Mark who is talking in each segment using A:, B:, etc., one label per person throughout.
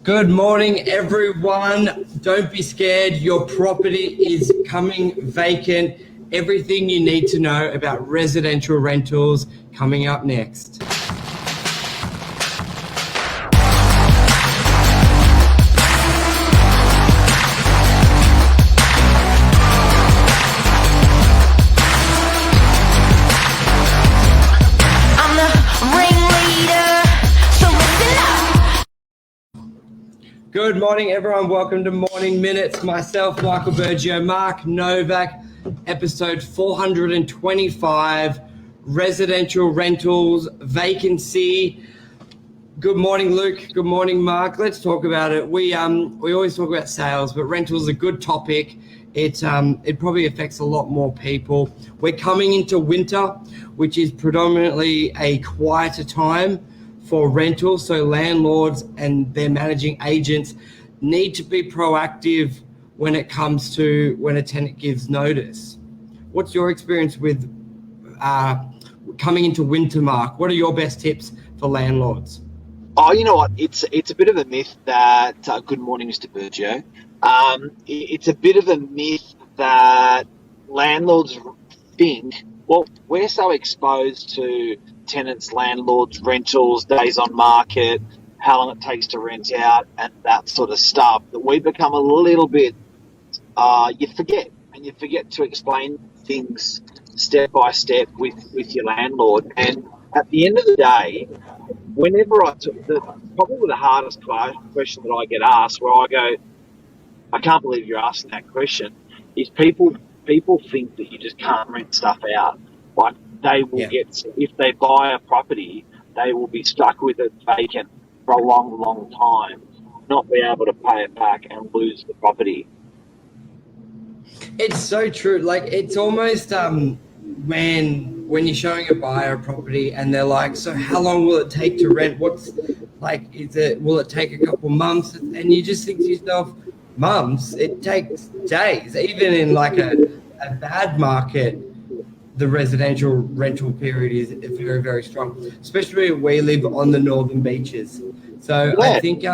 A: Good morning, everyone. Don't be scared. Your property is coming vacant. Everything you need to know about residential rentals coming up next. Good morning, everyone. Welcome to Morning Minutes. Myself, Michael Bergio, Mark Novak, episode 425, residential rentals, vacancy. Good morning, Luke. Good morning, Mark. Let's talk about it. We always talk about sales, but rentals is a good topic. It probably affects a lot more people. We're coming into winter, which is predominantly a quieter time for rentals, so landlords and their managing agents need to be proactive when it comes to when a tenant gives notice. What's your experience with coming into winter, Mark? What are your best tips for landlords?
B: Oh, you know what? It's a bit of a myth that. Good morning, Mr. Bergio. It's a bit of a myth that landlords think. Well, we're so exposed to tenants, landlords, rentals, days on market, how long it takes to rent out, and that sort of stuff that we become a little bit. You forget to explain things step by step with your landlord. And at the end of the day, whenever I took probably the hardest question that I get asked, where I go, I can't believe you're asking that question, is people think that you just can't rent stuff out. Like they will if they buy a property, they will be stuck with it vacant for a long, long time, not be able to pay it back and lose the property.
A: It's so true. Like it's almost when you're showing a buyer a property and they're like, so how long will it take to rent? Will it take a couple months? And you just think to yourself, months? It takes days. Even in like a bad market, the residential rental period is very, very strong, especially where we live on the northern beaches. So yeah. I think,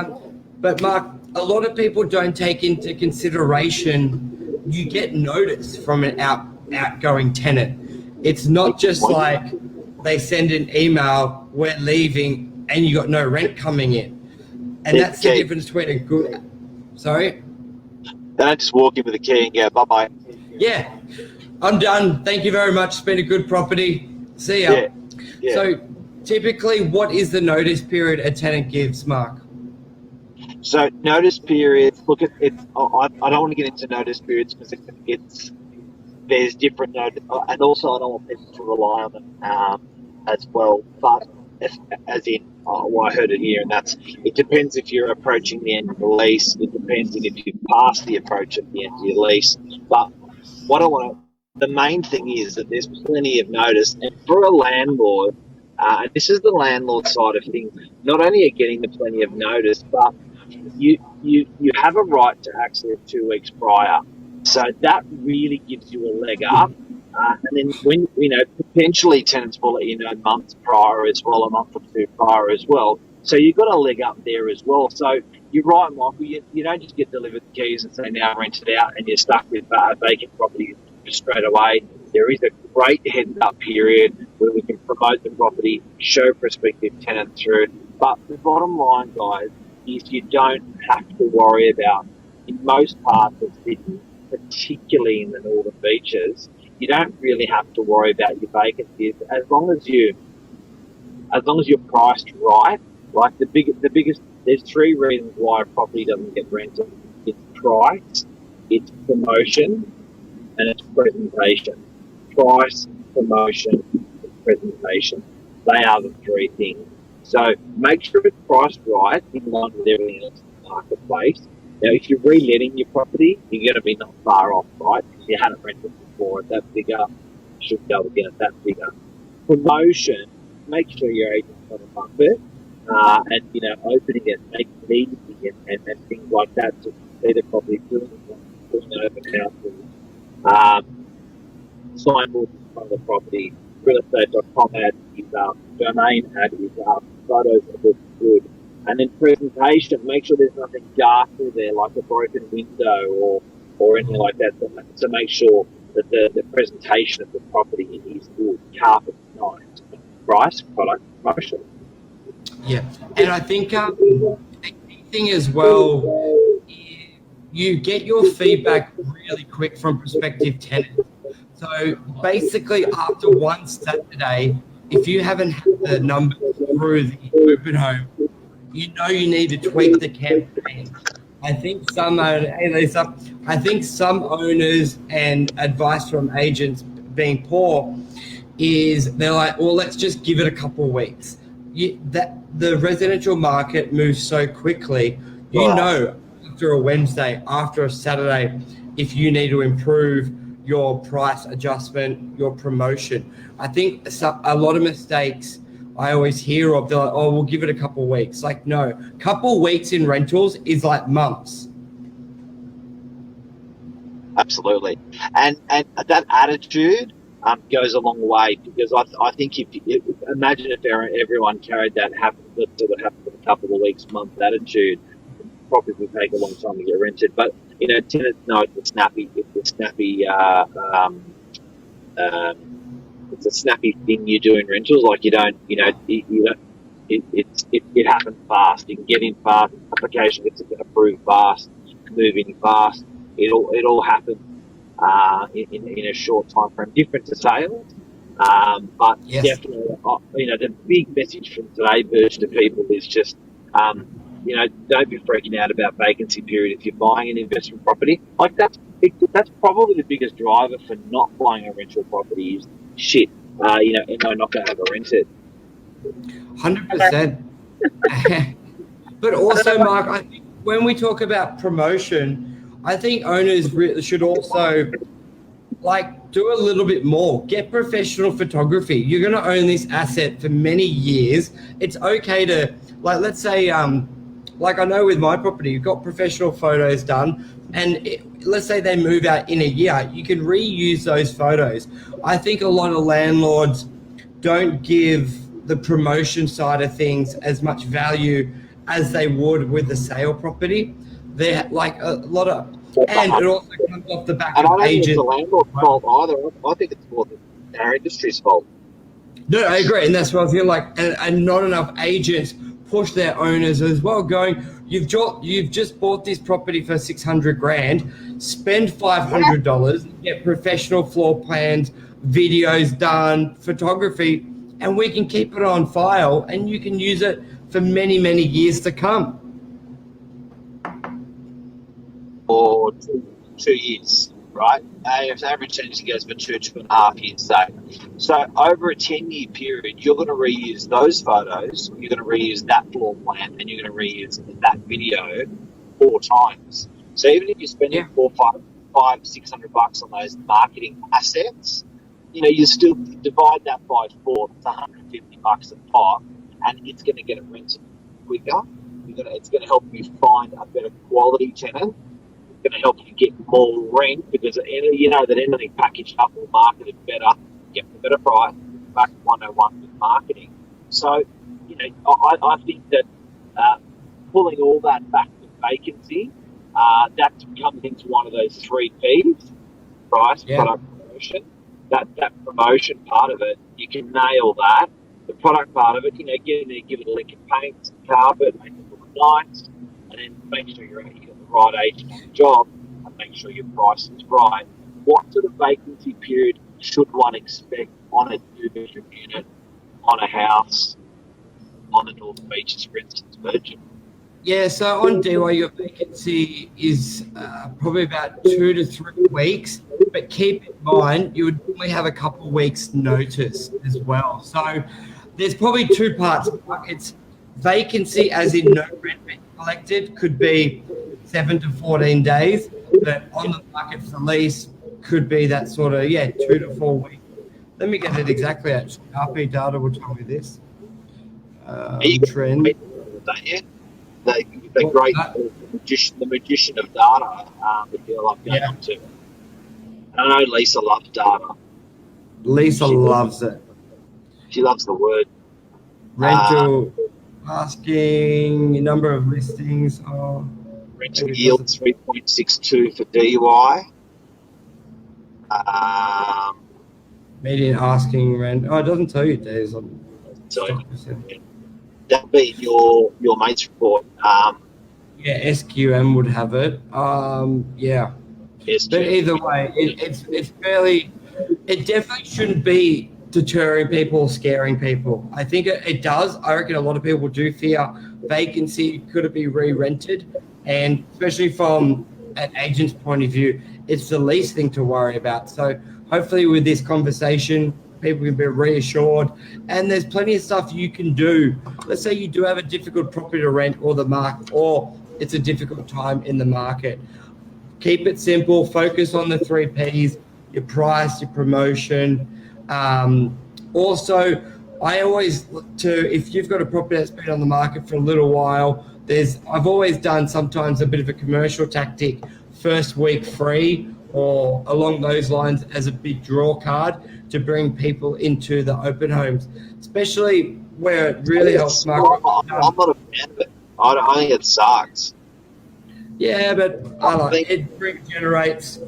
A: but Mark, a lot of people don't take into consideration you get notice from an outgoing tenant. It's not just like they send an email, we're leaving, and you got no rent coming in. And that's the difference between a good... Sorry?
B: They don't just walk in with a key and go, bye-bye.
A: Yeah. I'm done. Thank you very much. It's been a good property. See ya. Yeah. So typically, what is the notice period a tenant gives, Mark?
B: So notice periods, look at it. I don't want to get into notice periods because there's different notice, and also I don't want people to rely on it as well. But as in, I heard it here, and it depends if you're approaching the end of the lease. It depends if you've passed the approach at the end of your lease. But the main thing is that there's plenty of notice, and for a landlord, and this is the landlord side of things. Not only are you getting the plenty of notice, but you have a right to access 2 weeks prior. So that really gives you a leg up. And then when, potentially tenants will let you know months prior as well, a month or 2 prior as well. So you've got a leg up there as well. So you're right, Michael, you don't just get delivered the keys and say now rent it out and you're stuck with a vacant property straight away. There is a great heads up period where we can promote the property, show prospective tenants through it. But the bottom line, guys, is you don't have to worry about, in most parts of Sydney, particularly in the northern beaches, you don't really have to worry about your vacancies as long as you're priced right. Like the biggest, there's 3 reasons why a property doesn't get rented. It's price, it's promotion, and it's presentation. Price, promotion, and presentation. They are the 3 things. So make sure it's priced right in line with everything else in the marketplace. Now, if you're reletting your property, you're going to be not far off, right? Because you hadn't rented before at that figure, you should go again at that figure. Promotion, make sure your agent's on a bucket, and opening it, making it easy, and things like that to see the property doing open houses. Signboards in front of the property, realestate.com ad is up, domain ad is up, photos look good, And then presentation, make sure there's nothing dark through there, like a broken window or anything like that, to make sure that the presentation of the property is good. Carpet, nice. Price, product, promotion.
A: Yeah, and I think the key thing as well, you get your feedback really quick from prospective tenants. So basically, after one Saturday, if you haven't had the numbers through the open home, you know you need to tweak the campaign. I think hey Lisa, I think some owners and advice from agents being poor is they're like, well, let's just give it a couple of weeks. That the residential market moves so quickly. You know, after a Wednesday, after a Saturday, if you need to improve your price adjustment, your promotion. I think a lot of mistakes I always hear of, they're like, oh, we'll give it a couple of weeks. Like, no, couple of weeks in rentals is like months.
B: Absolutely. And that attitude goes a long way, because I think if imagine if everyone carried that what happened in a couple of weeks, month attitude, probably would take a long time to get rented. But tenants know it's a snappy thing you do in rentals. Like it happens fast. You can get in fast, application gets approved fast, move in fast. It all happens in a short time frame, different to sales. But
A: Yes.
B: Definitely, the big message from today, Burge, to people is just, don't be freaking out about vacancy period if you're buying an investment property. Like that's probably the biggest driver for not buying a rental property is shit. Am I not going to have a rented?
A: 100%. But also, Mark, I think when we talk about promotion, I think owners should also do a little bit more. Get professional photography. You're going to own this asset for many years. It's okay to, let's say, I know with my property, you've got professional photos done, and let's say they move out in a year, you can reuse those photos. I think a lot of landlords don't give the promotion side of things as much value as they would with the sale property. They're like a lot of, and it also comes off the back
B: And
A: of
B: I don't think
A: agents.
B: it's the landlord's fault either. I think it's more our industry's fault.
A: No, I agree, and that's what I feel like. And not enough agents push their owners as well, going, you've just bought this property for $600,000, spend $500, get professional floor plans, videos done, photography, and we can keep it on file, and you can use it for many, many years to come.
B: Or 2 years, right? If the average tenancy goes for 2.5 years, so over a 10-year period, you're going to reuse those photos, you're going to reuse that floor plan, and you're going to reuse that video 4 times. So even if you're spending $600 on those marketing assets, you still divide that by 4. It's $150 a pop, and it's going to get it rented quicker. It's going to help you find a better quality tenant. Going to help you get more rent, because that anything packaged up or marketed better, get a better price. Back 101 with marketing. So, I think that pulling all that back to vacancy, that comes into one of those 3 Ps: price, product, promotion. That promotion part of it, you can nail that. The product part of it, give it a lick of paint, some carpet, make it look nice, and then make sure you're got the right agent on the job, and make sure your price is right. What sort of vacancy period should one expect on a 2-bedroom unit, on a house, on the Northern Beaches, for instance, Virgin?
A: Yeah, so on DY, your vacancy is probably about 2 to 3 weeks, but keep in mind you would only have a couple of weeks' notice as well. So there's probably 2 parts. It's vacancy, as in no rent being collected, could be 7 to 14 days, but on the market for lease could be that sort of 2 to 4 weeks. Let me get it exactly. Actually, RP data will tell me this. Trend.
B: Don't you? The great magician of data. If you like going up to. I know Lisa loves data.
A: Lisa loves it.
B: She loves the word
A: rental. Asking number of listings. Oh,
B: Rental yield 3.62 for DUI.
A: Median asking rent. Oh, it doesn't tell you days on
B: So
A: stock percent.
B: that'll be your mate's report.
A: Yeah, SQM would have it. Yeah.
B: Yes,
A: But either way, it's fairly. It definitely shouldn't be deterring people or scaring people. I think it does. I reckon a lot of people do fear vacancy. Could it be re-rented? And especially from an agent's point of view, it's the least thing to worry about. So hopefully with this conversation, people can be reassured. And there's plenty of stuff you can do. Let's say you do have a difficult property to rent or the market, or it's a difficult time in the market. Keep it simple. Focus on the 3 Ps: your price, your promotion. Also, I always look to, if you've got a property that's been on the market for a little while, I've always done sometimes a bit of a commercial tactic, first week free, or along those lines as a big draw card to bring people into the open homes, especially where it really helps market.
B: I'm not a fan of it. I think it sucks.
A: Yeah, but it generates.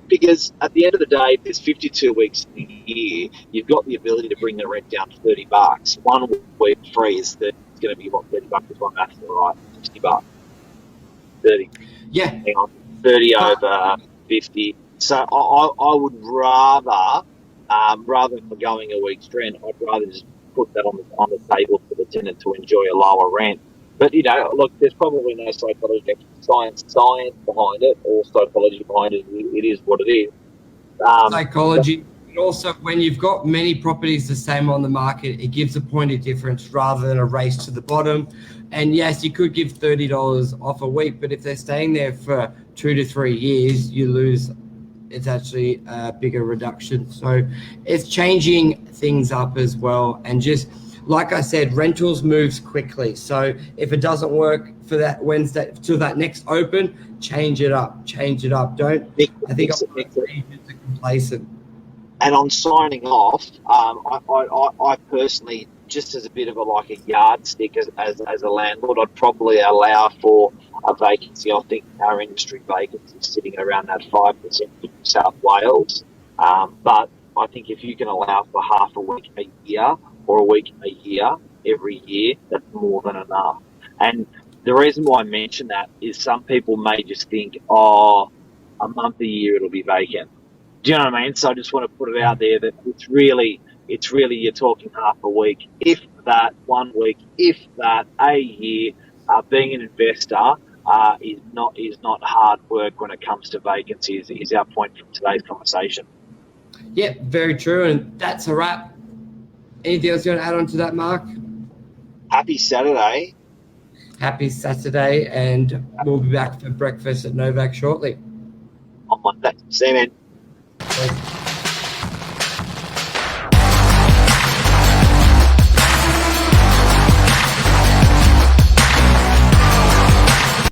B: Because at the end of the day, if there's 52 weeks in a year, you've got the ability to bring the rent down to $30. 1 week free is going to be what, $30 is my maths right? $60. 30.
A: Yeah.
B: Hang on. 30 over 50. So I would rather than going a week's rent, I'd rather just put that on the table for the tenant to enjoy a lower rent. But, look, there's probably no psychology, science behind it, or psychology behind it. It is what it is.
A: Psychology. And also, when you've got many properties the same on the market, it gives a point of difference rather than a race to the bottom. And yes, you could give $30 off a week, but if they're staying there for 2 to 3 years, you lose. It's actually a bigger reduction. So it's changing things up as well. And just like I said, rentals moves quickly. So if it doesn't work for that Wednesday to that next open, change it up. I think agents are complacent.
B: And on signing off, I personally, just as a bit of a yardstick as a landlord, I'd probably allow for a vacancy. I think our industry vacancy is sitting around that 5% in New South Wales. But I think if you can allow for half a week a year or a week a year every year, that's more than enough. And the reason why I mention that is some people may just think, a month a year it'll be vacant. Do you know what I mean? So I just want to put it out there that it's really you're talking half a week, if that, 1 week, if that, a year. Being an investor is not hard work when it comes to vacancies. Is our point from today's conversation.
A: Yeah, very true, and that's a wrap. Anything else you want to add on to that, Mark?
B: Happy Saturday.
A: Happy Saturday, and we'll be back for breakfast at Novak shortly.
B: On Monday. See you, man.
A: Thanks.